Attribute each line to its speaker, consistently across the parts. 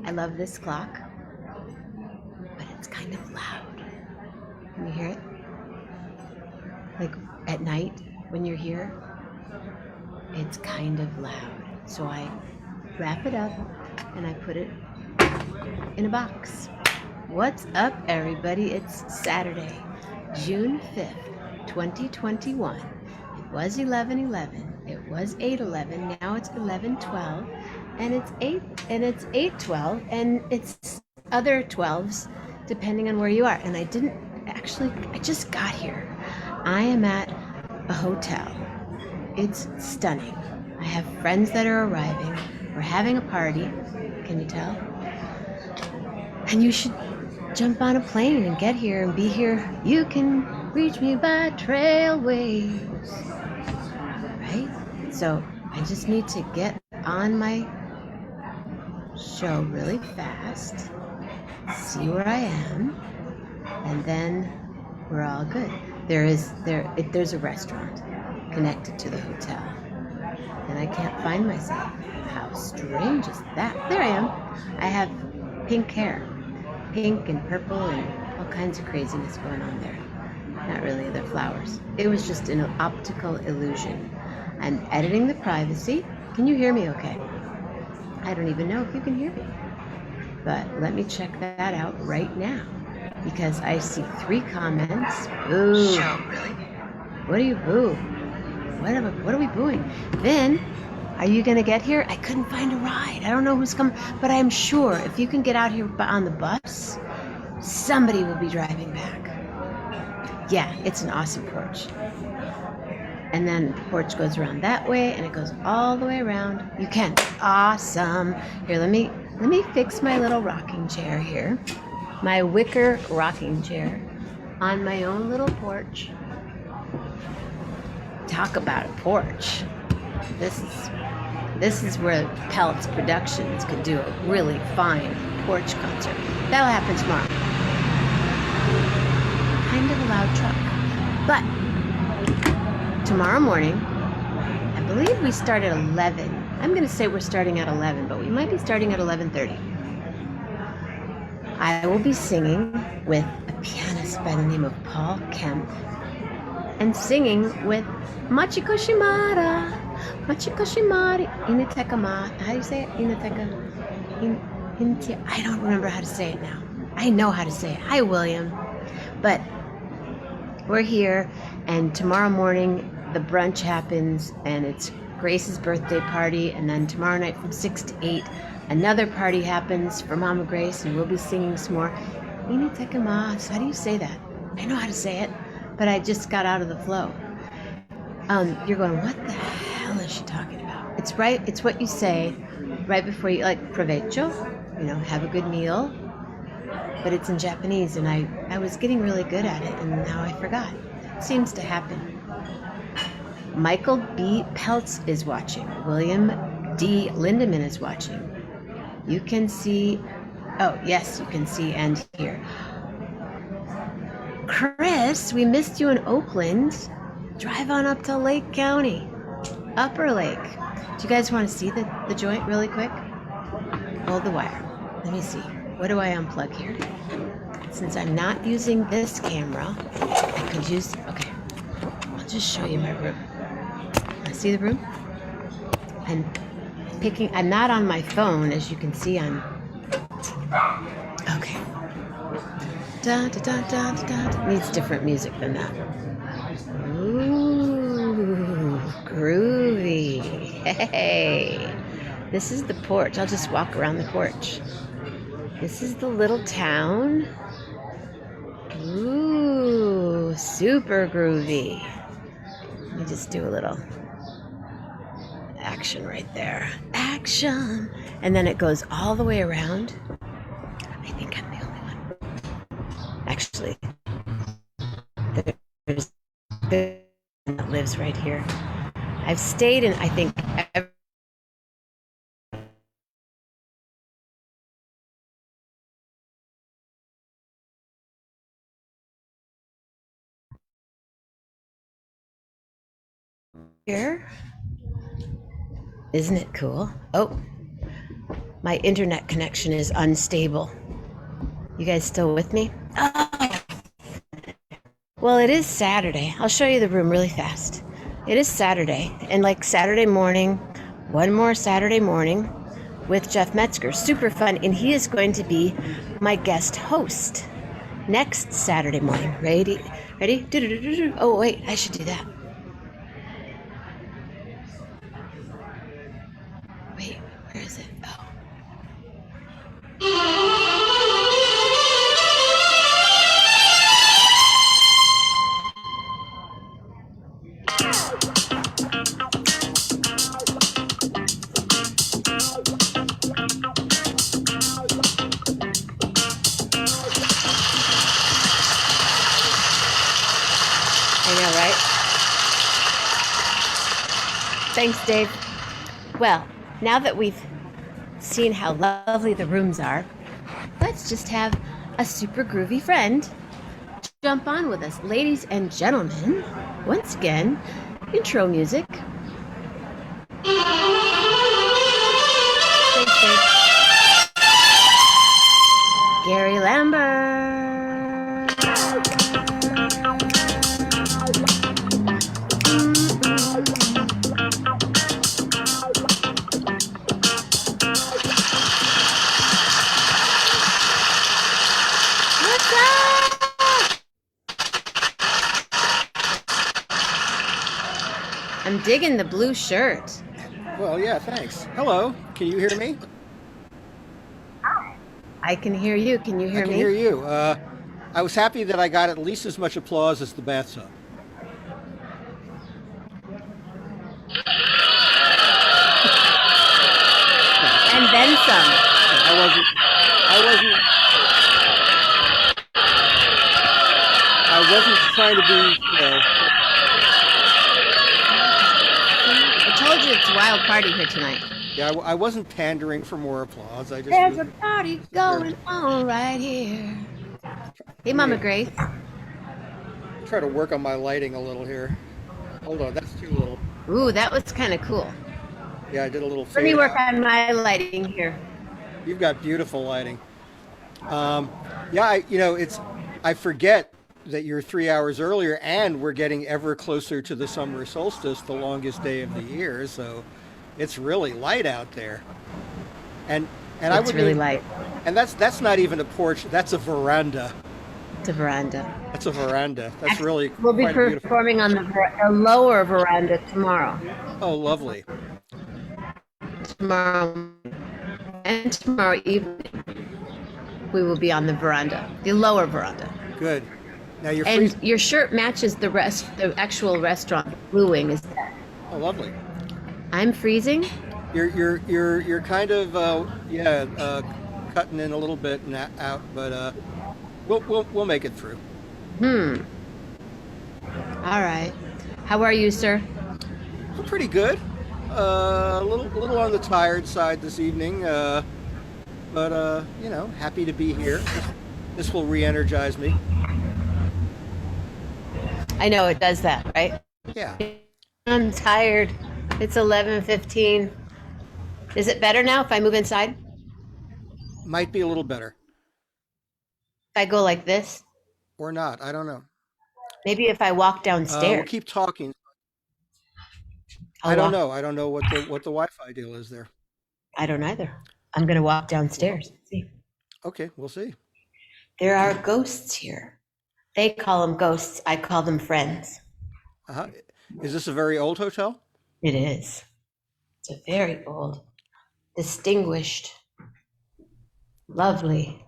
Speaker 1: I love this clock, but it's kind of loud. Can you hear it? Like at night when you're here, it's kind of loud. So I wrap it up and I put it in a box. What's up, everybody? It's Saturday, June 5th, 2021. It was 11:11. It was 8:11. Now it's 11:12. And it's 8:12, and it's other 12s depending on where you are. And I just got here. I am at a hotel. It's stunning. I have friends that are arriving. We're having a party. Can you tell? And you should jump on a plane and get here and be here. You can reach me by trailways. Right? So I just need to get on my show really fast, see where I am, and then we're all good. There's a restaurant connected to the hotel, and I can't find myself. How strange is that? There I am. I have pink hair, pink and purple and all kinds of craziness going on there. Not really, they're flowers. It was just an optical illusion. I'm editing the privacy. Can you hear me okay? I don't even know if you can hear me, but let me check that out right now because I see 3 comments. Boo! Show, really? What are you boo? What are we booing? Then, are you gonna get here? I couldn't find a ride. I don't know who's coming, but I'm sure if you can get out here on the bus, somebody will be driving back. Yeah, it's an awesome porch. And then the porch goes around that way, and it goes all the way around. You can. Awesome. Here, let me fix my little rocking chair here. My wicker rocking chair on my own little porch. Talk about a porch. This is where Pellets Productions could do a really fine porch concert. That'll happen tomorrow. Kind of a loud truck, but tomorrow morning, I believe we start at 11. I'm going to say we're starting at 11, but we might be starting at 11:30. I will be singing with a pianist by the name of Paul Kemp and singing with Machiko Shimada. Machiko Shimada. Inatekama. How do you say it? Inateka. I don't remember how to say it now. I know how to say it. Hi, William. But we're here, and tomorrow morning, the brunch happens, and it's Grace's birthday party, and then tomorrow night from 6 to 8, another party happens for Mama Grace, and we'll be singing some more. Initekamas. How do you say that? I know how to say it, but I just got out of the flow. You're going, what the hell is she talking about? It's right. It's what you say right before you, like provecho, have a good meal, but it's in Japanese, and I was getting really good at it, and now I forgot. It seems to happen. Michael B. Peltz is watching. William D. Lindemann is watching. You can see, oh, yes, you can see and hear. Chris, we missed you in Oakland. Drive on up to Lake County, Upper Lake. Do you guys want to see the joint really quick? Hold the wire. Let me see. What do I unplug here? Since I'm not using this camera, I could use, okay, I'll just show you my room. See the room? I'm not on my phone, as you can see. Okay. Da, da, da, da, da, da. Needs different music than that. Ooh, groovy. Hey. This is the porch. I'll just walk around the porch. This is the little town. Ooh, super groovy. Let me just do a little. action right there. Action. And then it goes all the way around. I think I'm the only one. Actually, there's that lives right here. I've stayed in, I think, here. Isn't it cool? Oh, my internet connection is unstable. You guys still with me? Oh. Well, it is Saturday. I'll show you the room really fast. It is Saturday, and like Saturday morning, one more Saturday morning with Jeff Metzger. Super fun, and he is going to be my guest host next Saturday morning. Ready? Ready? Oh, wait, I should do that. Wait, where is it? Oh. I know, right? Thanks, Dave. Well, now that we've seen how lovely the rooms are, let's just have a super groovy friend jump on with us. Ladies and gentlemen, once again, intro music. Thanks, Dave. Gary Lambert. I'm digging the blue shirt.
Speaker 2: Well, yeah, thanks. Hello, can you hear me?
Speaker 1: I can hear you. Can you hear me?
Speaker 2: I can hear you. I was happy that I got at least as much applause as the bathtub.
Speaker 1: And then some.
Speaker 2: I wasn't trying to be,
Speaker 1: I told you it's a wild party here tonight.
Speaker 2: Yeah, I wasn't pandering for more applause. I just
Speaker 1: There's a party going on right here. Hey, Mama Grace.
Speaker 2: Try to work on my lighting a little here. Hold on, that's too little.
Speaker 1: Ooh, that was kind of cool.
Speaker 2: Yeah, I did a little
Speaker 1: Let me
Speaker 2: fade
Speaker 1: work
Speaker 2: out.
Speaker 1: on my lighting here.
Speaker 2: You've got beautiful lighting. I forget that you're 3 hours earlier, and we're getting ever closer to the summer solstice, the longest day of the year. So it's really light out there. And
Speaker 1: It's really light.
Speaker 2: And that's not even a porch. That's a veranda.
Speaker 1: It's a veranda.
Speaker 2: That's a veranda. That's really
Speaker 1: We'll be
Speaker 2: quite beautiful.
Speaker 1: performing on the lower veranda tomorrow.
Speaker 2: Oh, lovely.
Speaker 1: Tomorrow and tomorrow evening, we will be on the veranda, the lower veranda.
Speaker 2: Good. Now you're
Speaker 1: And
Speaker 2: freezing.
Speaker 1: your shirt matches the actual restaurant. Blue Wing is that.
Speaker 2: Oh, lovely.
Speaker 1: I'm freezing.
Speaker 2: You're kind of cutting in a little bit and out, but we'll make it through.
Speaker 1: All right. How are you, sir?
Speaker 2: I'm pretty good. A little on the tired side this evening, but happy to be here. This will re-energize me.
Speaker 1: I know it does that, right?
Speaker 2: Yeah.
Speaker 1: I'm tired. It's 11:15. Is it better now if I move inside?
Speaker 2: Might be a little better.
Speaker 1: If I go like this?
Speaker 2: Or not. I don't know.
Speaker 1: Maybe if I walk downstairs.
Speaker 2: We'll keep talking.
Speaker 1: I'll
Speaker 2: I don't
Speaker 1: walk-
Speaker 2: know. I don't know what the Wi-Fi deal is there.
Speaker 1: I don't either. I'm going to walk downstairs. See.
Speaker 2: Okay, we'll see.
Speaker 1: There are ghosts here. They call them ghosts. I call them friends.
Speaker 2: Uh-huh. Is this a very old hotel?
Speaker 1: It is. It's a very old, distinguished, lovely.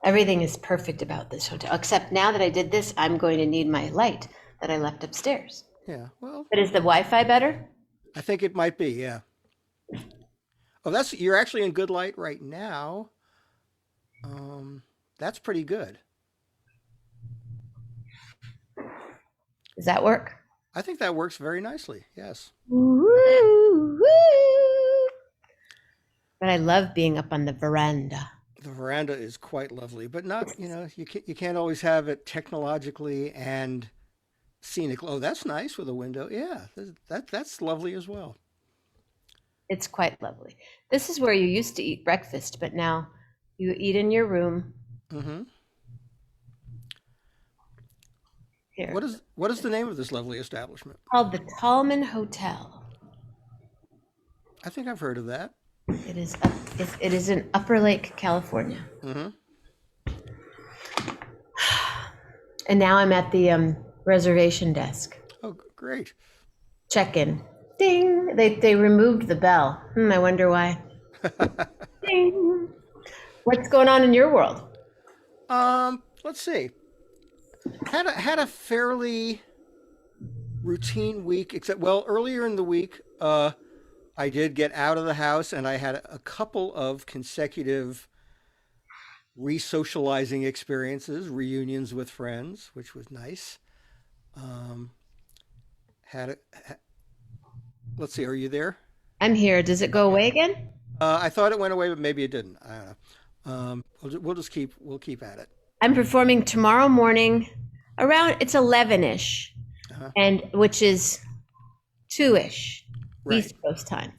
Speaker 1: Everything is perfect about this hotel, except now that I did this, I'm going to need my light that I left upstairs.
Speaker 2: Yeah. Well,
Speaker 1: But is the Wi-Fi better?
Speaker 2: I think it might be, yeah. Oh, that's you're actually in good light right now. Um, that's pretty good.
Speaker 1: Does that work?
Speaker 2: I think that works very nicely. Yes.
Speaker 1: Woo, woo. But I love being up on the veranda.
Speaker 2: The veranda is quite lovely, but not, you can't always have it technologically and scenic. Oh, that's nice with a window. Yeah, that's lovely as well.
Speaker 1: It's quite lovely. This is where you used to eat breakfast, but now you eat in your room
Speaker 2: Hmm.
Speaker 1: here.
Speaker 2: What is the name of this lovely establishment?
Speaker 1: Called the Tallman Hotel.
Speaker 2: I think I've heard of that.
Speaker 1: It is in Upper Lake, California.
Speaker 2: Hmm.
Speaker 1: And now I'm at the reservation desk.
Speaker 2: Oh, great.
Speaker 1: Check-in. Ding. They removed the bell. I wonder why. Ding. What's going on in your world?
Speaker 2: Let's see. Had a fairly routine week, except well, earlier in the week, I did get out of the house and I had a couple of consecutive re-socializing experiences, reunions with friends, which was nice. Um, had a, ha- let's see, are you there?
Speaker 1: I'm here. Does it go away again?
Speaker 2: I thought it went away, but maybe it didn't. I don't know. We'll keep at it.
Speaker 1: I'm performing tomorrow morning around it's 11ish,
Speaker 2: Uh-huh.
Speaker 1: and which is 2ish
Speaker 2: Right.
Speaker 1: East Coast time.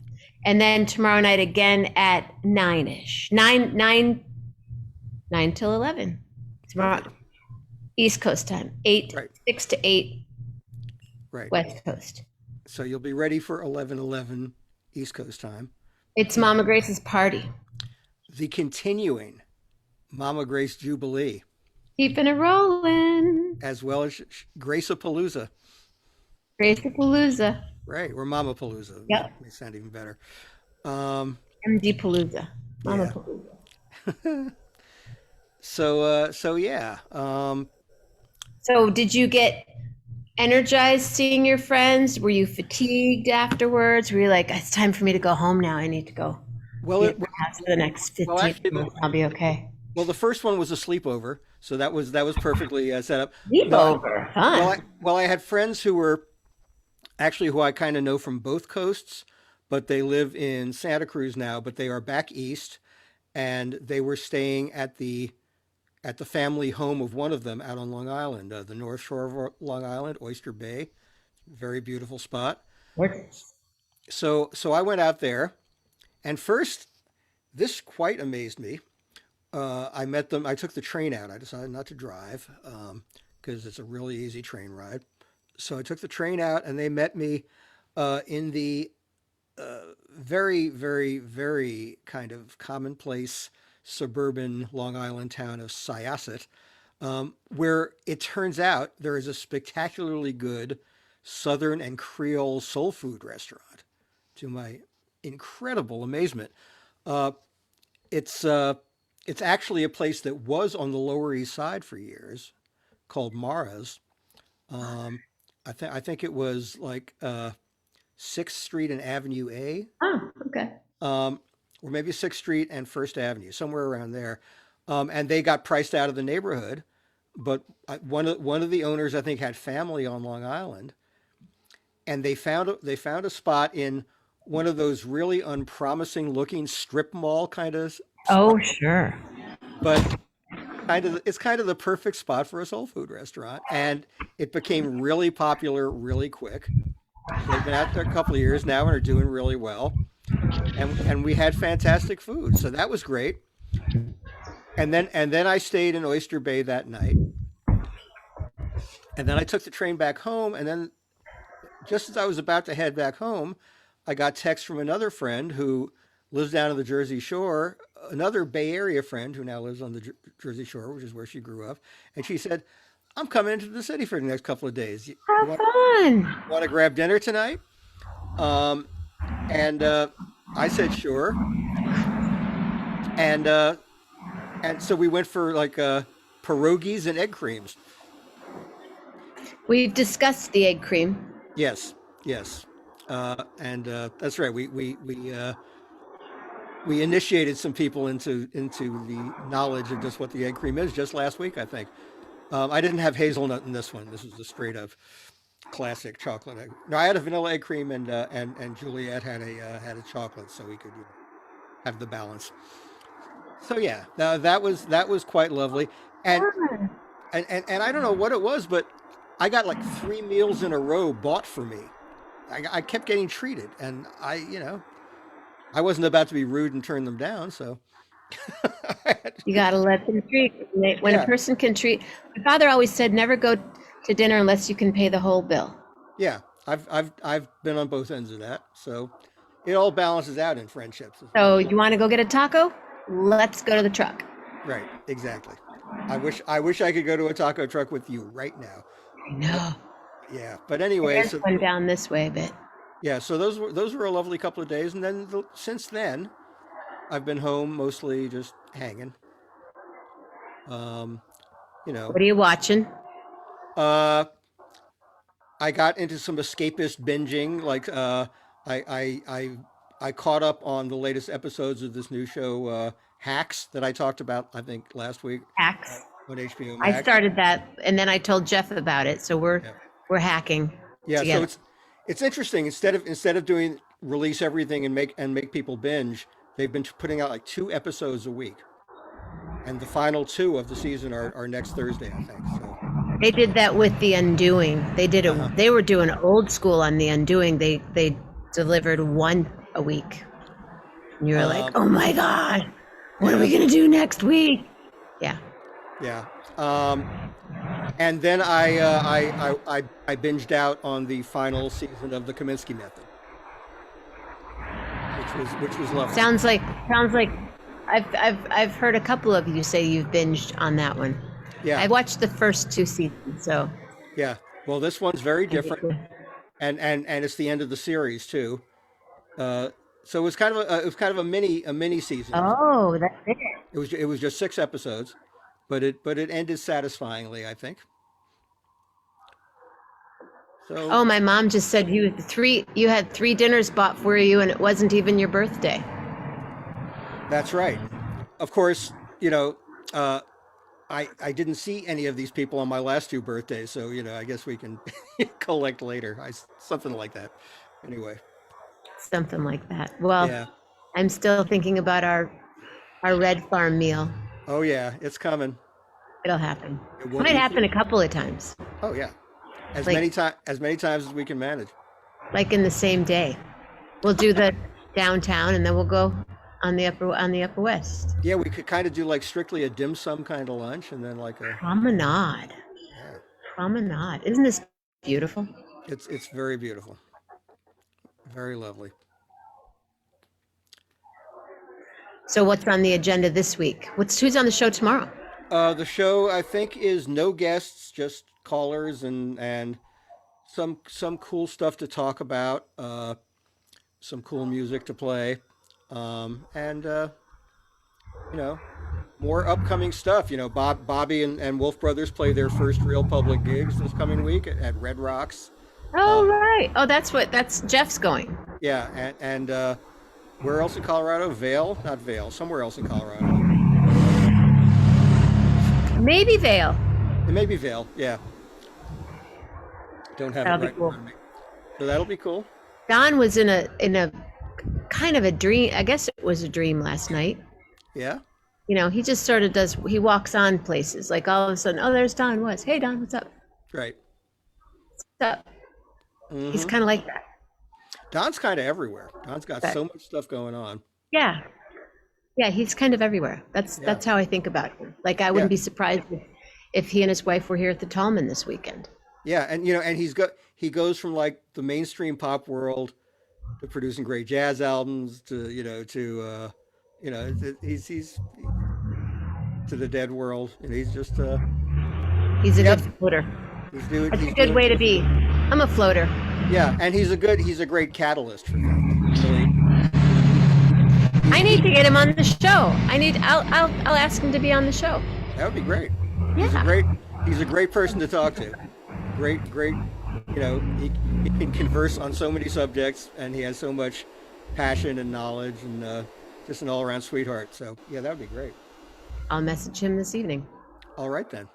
Speaker 1: And then tomorrow night again at 9ish. 9 till 11. Tomorrow
Speaker 2: Perfect.
Speaker 1: East Coast time. 8
Speaker 2: Right.
Speaker 1: 6 to 8
Speaker 2: Right.
Speaker 1: West Coast.
Speaker 2: So you'll be ready for 11:11 East Coast time.
Speaker 1: It's Mama Grace's party.
Speaker 2: The continuing Mama Grace Jubilee,
Speaker 1: Keeping it rolling.
Speaker 2: as well as Grace-a-Palooza.
Speaker 1: Gracie-palooza.
Speaker 2: Right, or Mama Palooza.
Speaker 1: Yep.
Speaker 2: May sound even better. Um,
Speaker 1: MD Palooza. Mama
Speaker 2: yeah.
Speaker 1: Palooza.
Speaker 2: So yeah.
Speaker 1: So did you get energized seeing your friends? Were you fatigued afterwards? Were you like, it's time for me to go home now? I need to go
Speaker 2: Well,
Speaker 1: be
Speaker 2: it,
Speaker 1: at the house for the next
Speaker 2: well,
Speaker 1: 15
Speaker 2: actually,
Speaker 1: minutes. I'll be okay.
Speaker 2: well, the first one was a sleepover, so that was perfectly set up. No,
Speaker 1: Sleepover. Fun.
Speaker 2: I had friends who were actually who I kind of know from both coasts, but they live in Santa Cruz now, but they are back east, and they were staying at the family home of one of them out on Long Island, the North Shore of Long Island, Oyster Bay, very beautiful spot.
Speaker 1: Gorgeous.
Speaker 2: So I went out there, and first, this quite amazed me. I met them. I took the train out. I decided not to drive because it's a really easy train ride. So I took the train out, and they met me in the very, very, very kind of commonplace suburban Long Island town of Syosset, where it turns out there is a spectacularly good Southern and Creole soul food restaurant. To my incredible amazement, uh, it's uh, it's actually a place that was on the Lower East Side for years, called Mara's. Um, I think it was like Sixth Street and Avenue A,
Speaker 1: Oh, okay.
Speaker 2: um, or maybe Sixth Street and First Avenue, somewhere around there. And they got priced out of the neighborhood, but one of the owners I think had family on Long Island, and they found a spot in one of those really unpromising looking strip mall kind of
Speaker 1: Oh,
Speaker 2: spots,
Speaker 1: sure.
Speaker 2: but it's kind of the perfect spot for a soul food restaurant, and it became really popular really quick. They've been out there a couple of years now and are doing really well, and we had fantastic food, so that was great. And then I stayed in Oyster Bay that night, and then I took the train back home, and then just as I was about to head back home, I got text from another friend who lives down on the Jersey Shore, another Bay Area friend who now lives on the Jersey Shore, which is where she grew up, and she said, "I'm coming into the city for the next couple of days. You
Speaker 1: Have fun.
Speaker 2: want to grab dinner tonight?" Um, and I said sure, and so we went for like pierogies and egg creams.
Speaker 1: We've discussed the egg cream.
Speaker 2: Yes, yes. And that's right. We initiated some people into the knowledge of just what the egg cream is just last week, I think. I didn't have hazelnut in this one. This was a straight up classic chocolate egg. No, I had a vanilla egg cream, and Juliet had a chocolate, so we could have the balance. So yeah, that was quite lovely, and and I don't know what it was, but I got like 3 meals in a row bought for me. I kept getting treated, and I wasn't about to be rude and turn them down, so
Speaker 1: You got to let them treat. When a
Speaker 2: yeah,
Speaker 1: person can treat, my father always said, never go to dinner unless you can pay the whole bill.
Speaker 2: yeah. I've been on both ends of that, so it all balances out in friendships as well.
Speaker 1: So you want to go get a taco? Let's go to the truck.
Speaker 2: Right, exactly. I wish I could go to a taco truck with you right now.
Speaker 1: I know.
Speaker 2: Yeah, but anyway,
Speaker 1: There's
Speaker 2: so
Speaker 1: one down this way a bit.
Speaker 2: yeah, so those were a lovely couple of days, and then since then I've been home mostly just hanging. Um, you know,
Speaker 1: What are you watching?
Speaker 2: uh, I got into some escapist binging. Like I caught up on the latest episodes of this new show, Hacks, that I talked about I think last week
Speaker 1: Hacks.
Speaker 2: on HBO
Speaker 1: I
Speaker 2: Max.
Speaker 1: started that, and then I told Jeff about it. So we're
Speaker 2: Yeah,
Speaker 1: we're hacking
Speaker 2: yeah. So
Speaker 1: together.
Speaker 2: it's interesting. Instead of doing release everything and make people binge, they've been putting out like 2 episodes a week, and the final two of the season are next Thursday, I think. So,
Speaker 1: They did that with The Undoing. They did
Speaker 2: uh-huh.
Speaker 1: it. They were doing old school on The Undoing. They delivered one a week. And you were like,
Speaker 2: Um,
Speaker 1: oh my god, what are
Speaker 2: yeah,
Speaker 1: we gonna do next week? Yeah.
Speaker 2: yeah. And then I binged out on the final season of the Kaminsky Method, which was lovely.
Speaker 1: Sounds like I've heard a couple of you say you've binged on that one.
Speaker 2: Yeah,
Speaker 1: I watched the first 2 seasons, so
Speaker 2: yeah. Well, this one's very
Speaker 1: I get
Speaker 2: different,
Speaker 1: to.
Speaker 2: and it's the end of the series too. Uh, so it was kind of a mini season.
Speaker 1: Oh, that's it.
Speaker 2: It was just 6 episodes, but it ended satisfyingly, I think. So
Speaker 1: Oh, my mom just said you had 3 dinners bought for you and it wasn't even your birthday.
Speaker 2: that's right. Of course, you know, uh, I didn't see any of these people on my last 2 birthdays, so I guess we can collect later. Something like that. Anyway,
Speaker 1: Something like that. Well,
Speaker 2: yeah.
Speaker 1: I'm still thinking about our Red Farm meal.
Speaker 2: Oh yeah, it's coming.
Speaker 1: It'll happen.
Speaker 2: It
Speaker 1: Might
Speaker 2: won't be
Speaker 1: happen
Speaker 2: soon.
Speaker 1: a couple of times,
Speaker 2: Oh yeah, as
Speaker 1: like
Speaker 2: many times as we can manage.
Speaker 1: like in the same day. We'll do the downtown and then we'll go on the upper west.
Speaker 2: Yeah, we could kind of do like strictly a dim sum kind of lunch, and then like a
Speaker 1: Promenade.
Speaker 2: yeah.
Speaker 1: Promenade. Isn't this beautiful?
Speaker 2: It's very beautiful, very lovely.
Speaker 1: So what's on the agenda this week? Who's on the show tomorrow?
Speaker 2: The show I think is no guests, just callers and some cool stuff to talk about, some cool music to play, and you know more upcoming stuff. Bobby and Wolf Brothers play their first real public gigs this coming week at Red Rocks.
Speaker 1: Oh,
Speaker 2: Um,
Speaker 1: right. Oh, that's Jeff's going.
Speaker 2: yeah, and where else in Colorado? Vale, not Vale, somewhere else in Colorado.
Speaker 1: Maybe Vale.
Speaker 2: It may be Vale. Yeah, don't have it
Speaker 1: That'll be
Speaker 2: right in
Speaker 1: cool.
Speaker 2: front of me. So that'll be cool.
Speaker 1: Don was in a kind of a dream. I guess it was a dream last night.
Speaker 2: Yeah.
Speaker 1: He just sort of does. He walks on places like all of a sudden. Oh, there's Don. Hey, Don, what's up?
Speaker 2: Right.
Speaker 1: What's up? He's
Speaker 2: Hmm.
Speaker 1: kind of like that.
Speaker 2: Don's kind of everywhere. Don's got
Speaker 1: But
Speaker 2: so much stuff going on.
Speaker 1: yeah, yeah, he's kind of everywhere.
Speaker 2: Yeah.
Speaker 1: That's how I think about him. Like I
Speaker 2: Yeah.
Speaker 1: wouldn't be surprised if he and his wife were here at the Tallman this weekend.
Speaker 2: Yeah. And he goes from like the mainstream pop world to producing great jazz albums he's to the dead world, and he's just
Speaker 1: He's a
Speaker 2: yep,
Speaker 1: good floater. That's a
Speaker 2: he's
Speaker 1: good
Speaker 2: doing
Speaker 1: way to be. I'm a floater.
Speaker 2: yeah, and he's a great catalyst for things. Really.
Speaker 1: I need to get him on the show. I'll ask him to be on the show.
Speaker 2: That would be great. He's a
Speaker 1: Yeah.
Speaker 2: great he's a great person to talk to. Great he can converse on so many subjects, and he has so much passion and knowledge, and just an all-around sweetheart. So yeah, that would be great.
Speaker 1: I'll message him this evening.
Speaker 2: All right then.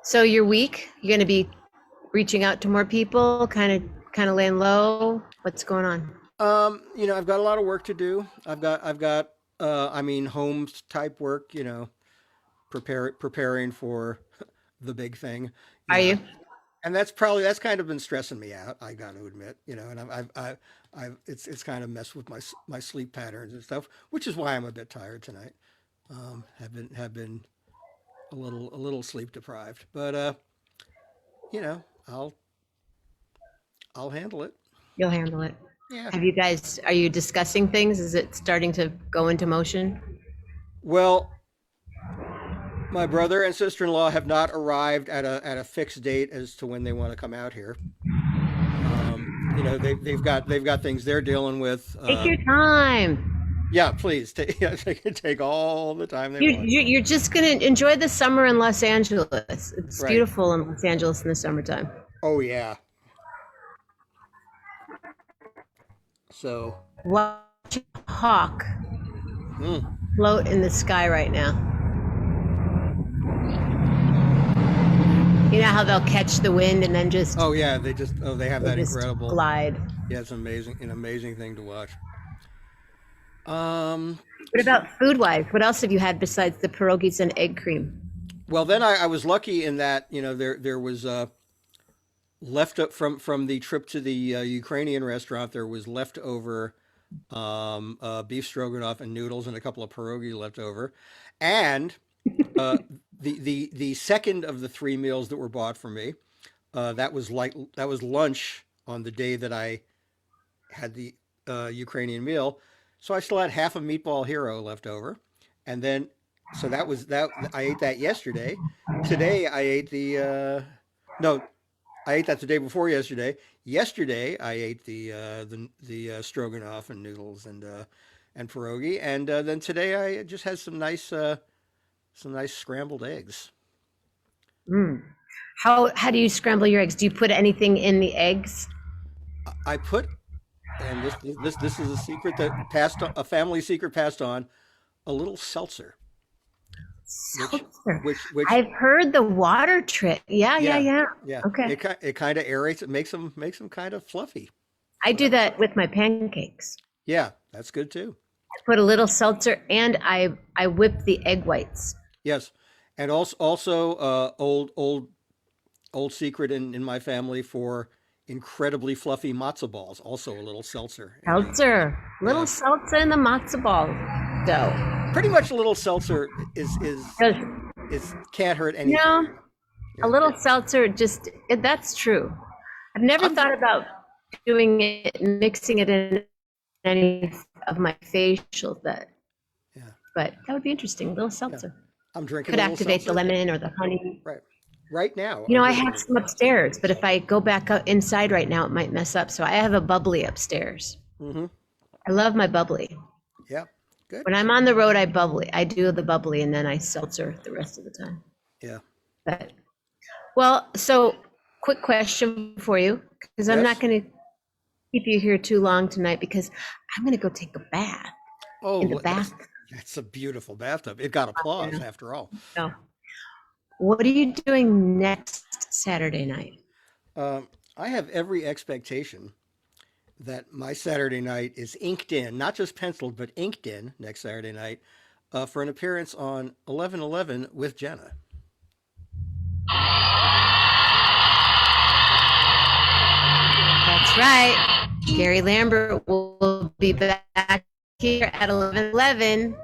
Speaker 1: So your week, you're going to be reaching out to more people, kind of laying low. What's going on?
Speaker 2: I've got a lot of work to do. I've got home type work, preparing for the big thing, you
Speaker 1: Are
Speaker 2: know.
Speaker 1: you?
Speaker 2: And that's kind of been stressing me out. I got to admit, and it's kind of messed with my sleep patterns and stuff, which is why I'm a bit tired tonight. Have been a little sleep deprived, but you know, I'll I'll handle it.
Speaker 1: You'll handle it.
Speaker 2: Yeah.
Speaker 1: Are you discussing things? Is it starting to go into motion?
Speaker 2: Well, my brother and sister-in-law have not arrived at a fixed date as to when they want to come out here. They've got things they're dealing with.
Speaker 1: Take your time.
Speaker 2: Yeah, please take yeah, they can take all the time they want.
Speaker 1: You're just going to enjoy the summer in Los Angeles. It's
Speaker 2: Right.
Speaker 1: beautiful in Los Angeles in the summertime.
Speaker 2: Oh yeah. So,
Speaker 1: Watch a hawk
Speaker 2: mm,
Speaker 1: float in the sky right now. You know how they'll catch the wind and then just
Speaker 2: oh yeah, they have that
Speaker 1: just
Speaker 2: incredible.
Speaker 1: glide.
Speaker 2: Yeah, it's an amazing thing to watch. Um,
Speaker 1: What about food wise? What else have you had besides the pierogies and egg cream?
Speaker 2: well, then I was lucky in that there was left up from the trip to the Ukrainian restaurant. There was leftover beef stroganoff and noodles and a couple of pierogi left over, and uh, the second of the three meals that were bought for me, that was lunch on the day that I had the Ukrainian meal. So I still had half a meatball hero left over, and then so that was that. I ate that yesterday. Today I ate the no, I ate that the day before yesterday. Yesterday I ate the stroganoff and noodles and pierogi, and then today I just had some nice scrambled eggs.
Speaker 1: Mm. How do you scramble your eggs? Do you put anything in the eggs?
Speaker 2: I put, and this is a secret that a family secret passed on, a little seltzer, which
Speaker 1: Seltzer.
Speaker 2: which
Speaker 1: I've heard the water trick. Yeah, yeah,
Speaker 2: yeah,
Speaker 1: yeah.
Speaker 2: yeah,
Speaker 1: Okay.
Speaker 2: it kind of aerates it, makes them kind of fluffy.
Speaker 1: I
Speaker 2: So
Speaker 1: do
Speaker 2: that's
Speaker 1: that with my pancakes.
Speaker 2: yeah, that's good too.
Speaker 1: I put a little seltzer and I whip the egg whites.
Speaker 2: Yes, and also old secret in my family for incredibly fluffy matzo balls. Also a little seltzer in the
Speaker 1: Seltzer. Little
Speaker 2: yeah.
Speaker 1: seltzer in the matzo ball dough.
Speaker 2: Pretty much a little seltzer
Speaker 1: Does
Speaker 2: is can't hurt
Speaker 1: you know,
Speaker 2: anything.
Speaker 1: a
Speaker 2: Yeah,
Speaker 1: little seltzer that's true. I've never
Speaker 2: I'm
Speaker 1: thought about doing it, mixing it in any of my facials
Speaker 2: yeah
Speaker 1: but that would be interesting. A little
Speaker 2: yeah.
Speaker 1: seltzer.
Speaker 2: I'm drinking
Speaker 1: Could
Speaker 2: a little
Speaker 1: activate the
Speaker 2: seltzer
Speaker 1: lemon or the honey.
Speaker 2: right right now.
Speaker 1: You know,
Speaker 2: I'm
Speaker 1: I
Speaker 2: drinking
Speaker 1: have
Speaker 2: it.
Speaker 1: some upstairs, but if I go back up inside right now, it might mess up. So I have a bubbly upstairs.
Speaker 2: Mm-hmm.
Speaker 1: I love my bubbly.
Speaker 2: Yeah, good.
Speaker 1: When I'm on the road, I bubbly. I do the bubbly and then I seltzer the rest of the time.
Speaker 2: Yeah.
Speaker 1: But well, so quick question for you, because I'm not
Speaker 2: Yes.
Speaker 1: going to keep you here too long tonight because I'm going to go take a bath in the
Speaker 2: Oh,
Speaker 1: bath.
Speaker 2: that's a beautiful bathtub. It got applause after all.
Speaker 1: So, what are you doing next Saturday night?
Speaker 2: I have every expectation that my Saturday night is inked in, not just penciled, but inked in next Saturday night for an appearance on 11:11 with Jenna.
Speaker 1: That's right. Gary Lambert will be back here at 11:11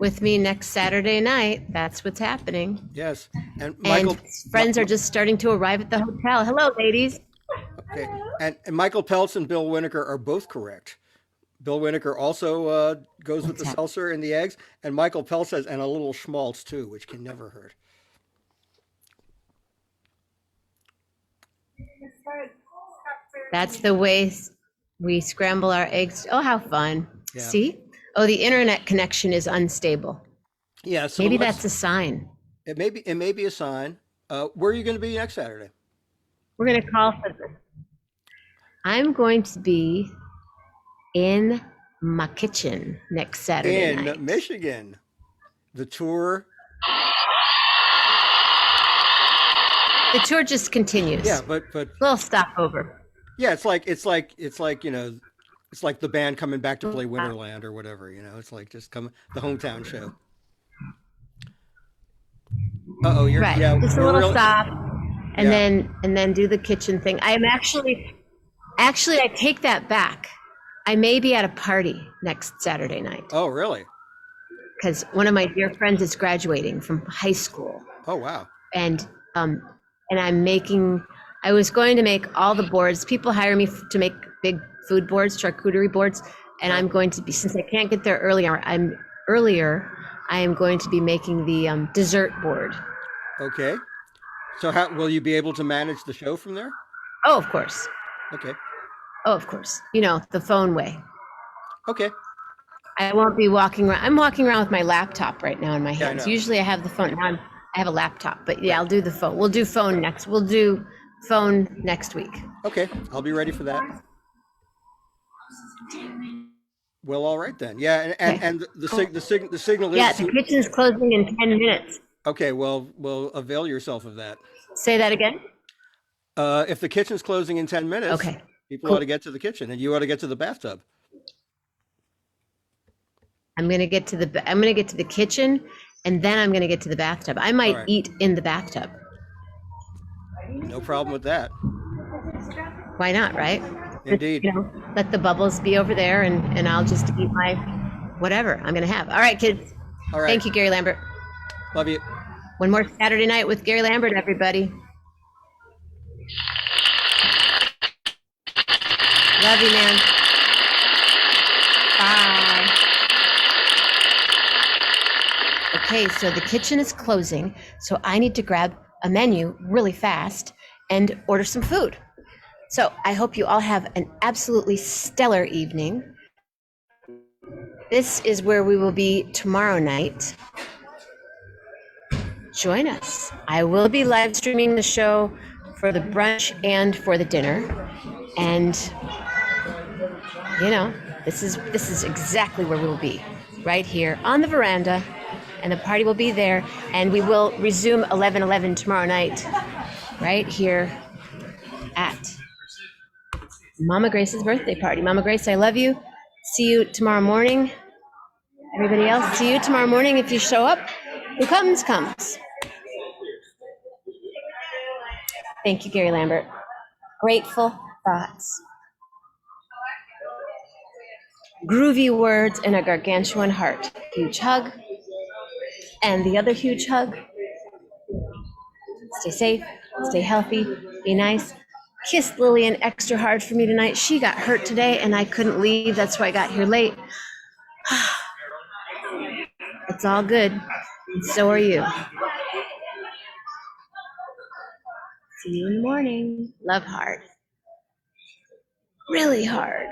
Speaker 1: with me next Saturday night. That's what's happening.
Speaker 2: Yes, and
Speaker 1: And
Speaker 2: Michael.
Speaker 1: friends are just starting to arrive at the hotel. Hello, ladies.
Speaker 2: Okay, and Michael Peltz and Bill Winokur are both correct. Bill Winokur also goes with
Speaker 1: What's
Speaker 2: the
Speaker 1: that?
Speaker 2: seltzer and the eggs, and Michael Peltz says, and a little schmaltz too, which can never hurt.
Speaker 1: That's the way we scramble our eggs. Oh, how fun.
Speaker 2: Yeah,
Speaker 1: See? Oh, the internet connection is unstable.
Speaker 2: yeah. So
Speaker 1: Maybe
Speaker 2: let's.
Speaker 1: that's a sign.
Speaker 2: It may be a sign. Where are you going to be next Saturday?
Speaker 1: We're going to call for I'm going to be in my kitchen next Saturday
Speaker 2: In
Speaker 1: night.
Speaker 2: Michigan. The tour.
Speaker 1: The tour just continues.
Speaker 2: Yeah, but
Speaker 1: Little stopover.
Speaker 2: yeah, it's like it's like the band coming back to play Winterland or whatever. It's like just come the hometown show. Oh, you're
Speaker 1: Right.
Speaker 2: yeah,
Speaker 1: Just a
Speaker 2: we're
Speaker 1: little
Speaker 2: really
Speaker 1: stop and
Speaker 2: yeah.
Speaker 1: then do the kitchen thing. I am actually I take that back. I may be at a party next Saturday night
Speaker 2: Oh, really?
Speaker 1: because one of my dear friends is graduating from high school.
Speaker 2: Oh, wow.
Speaker 1: And um and I was going to make all the boards. People hire me to make big food boards, charcuterie boards, and
Speaker 2: Huh?
Speaker 1: I'm going to be, since I can't get there earlier, I am going to be making the dessert board.
Speaker 2: Okay. So how will you be able to manage the show from there?
Speaker 1: Oh, of course.
Speaker 2: Okay.
Speaker 1: Oh, of course. The phone way.
Speaker 2: Okay.
Speaker 1: I won't be walking around. I'm walking around with my laptop right now in my
Speaker 2: Yeah, I
Speaker 1: hands.
Speaker 2: know.
Speaker 1: Usually I have the phone. Now I have a laptop, but yeah,
Speaker 2: Right.
Speaker 1: I'll do the phone. We'll do phone next. We'll do phone next week.
Speaker 2: Okay. I'll be ready for that. Well, all right then. Yeah, and
Speaker 1: Okay.
Speaker 2: and the signal
Speaker 1: Yeah,
Speaker 2: is
Speaker 1: the kitchen's closing in 10 minutes.
Speaker 2: okay. Well, avail yourself of that.
Speaker 1: Say that again.
Speaker 2: If the kitchen's closing in 10 minutes,
Speaker 1: Okay.
Speaker 2: people ought
Speaker 1: Cool.
Speaker 2: to get to the kitchen, and you ought to get to the bathtub.
Speaker 1: I'm gonna get to the kitchen and then I'm gonna get to the bathtub. I
Speaker 2: All
Speaker 1: might
Speaker 2: right.
Speaker 1: eat in the bathtub.
Speaker 2: No problem with that.
Speaker 1: Why not, right? Just,
Speaker 2: Indeed.
Speaker 1: let the bubbles be over there and I'll just eat my whatever I'm gonna have. All right, kids.
Speaker 2: All right.
Speaker 1: Thank you, Gary Lambert.
Speaker 2: Love you.
Speaker 1: One more Saturday night with Gary Lambert, everybody. Love you, man. Bye. Okay, so the kitchen is closing, so I need to grab a menu really fast and order some food. So I hope you all have an absolutely stellar evening. This is where we will be tomorrow night. Join us. I will be live streaming the show for the brunch and for the dinner. And this is exactly where we will be, right here on the veranda, and the party will be there, and we will resume 11:11 tomorrow night, right here at Mama Grace's birthday party. Mama Grace, I love you. See you tomorrow morning. Everybody else, see you tomorrow morning. If you show up, who comes, comes. Thank you, Gary Lambert. Grateful thoughts. Groovy words and a gargantuan heart. Huge hug. And the other huge hug. Stay safe, stay healthy, be nice. Kiss Lillian extra hard for me tonight. She got hurt today and I couldn't leave. That's why I got here late. It's all good. And so are you. See you in the morning. Love hard. Really hard.